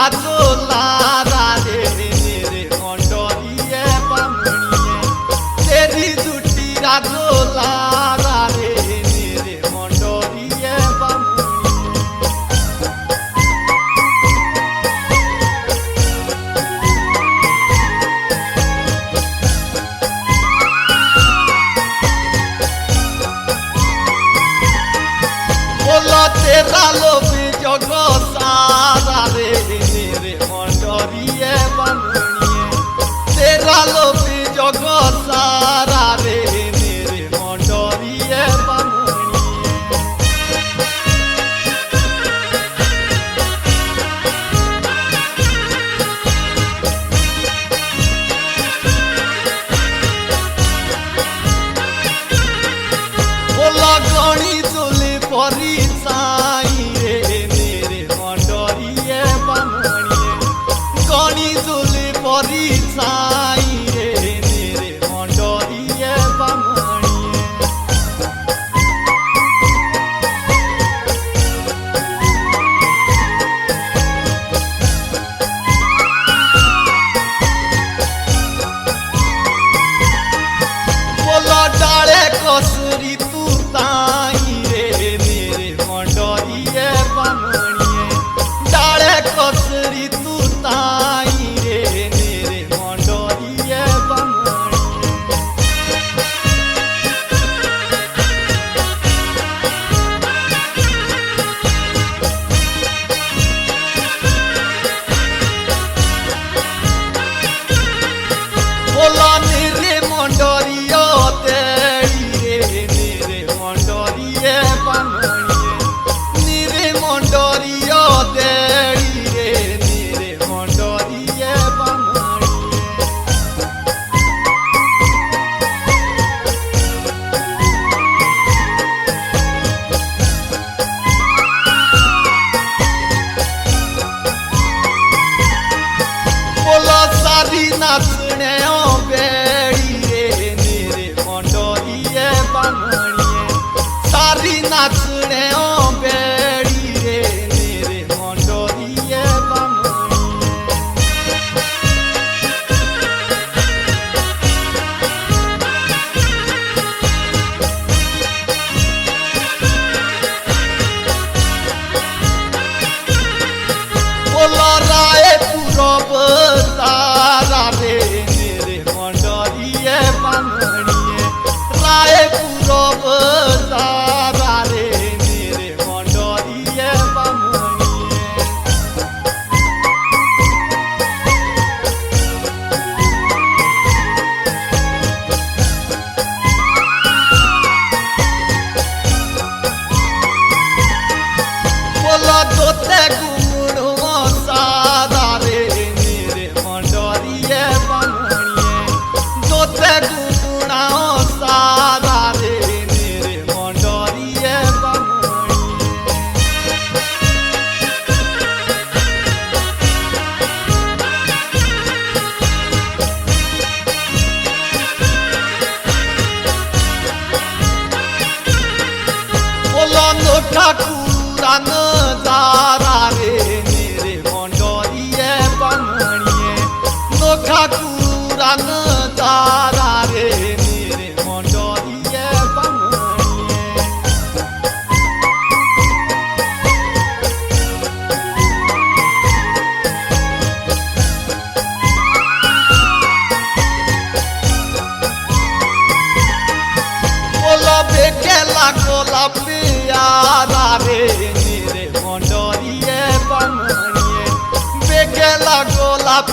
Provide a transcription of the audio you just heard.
রাজোলা রে রে মন্ডরিয়ে বামুনিয়ে তেরি দুটি রাজোলা রে রে মন্ডরিয়ে बोलो तेरा लोभी जगो सारा रे रे मन्डरिये बामुनिये तेरा लोभी जगो सारा रे रे मन्डरिये बामुनिये बोलो गणी तुली परी साई रे मेरे मन्डरिये बामुनिये गणी तुली परी साई रे मेरे मन्डरिये बामुनिये बोलो डाले कसरी तू ताई रे मेरे मन्डरिये बामुनिये डाले कसरी तू ताई रे मेरे मन्डरिये बामुनिये बोलो निरे मन्डरियो तेरी रे निरे मन्डरिये बामुनिये निरे मन्डरियो तेरी रे निरे मन्डरिये बामुनिये बोलो सारी नाचने बेड़ी रे मेरे मन्डरिये बामुनिये सारी नाचने बेड़ी रे मेरे मन्डरिये बामुनिये बोलो राय पूरब तारा रे मेरे मन्डरिये बामुनिये राय पूरब तारा रे मेरे मन्डरिये बामुनिये बोलो दोते गुमुड़ो सारा रे मेरे मन्डरिये बामुनिये दोते गुमुड़ा सारा रे मेरे मन्डरिये बामुनिये बोलो नोटा कुरान जारा रे मेरे मन्डरिये बामुनिये नोखा कुरान जारा रे मेरे मन्डरिये बामुनिये बोलो बेकेला गोलाप प्यारा रे मेरे मन्डरिये बामुनिये बेकेला गोलाप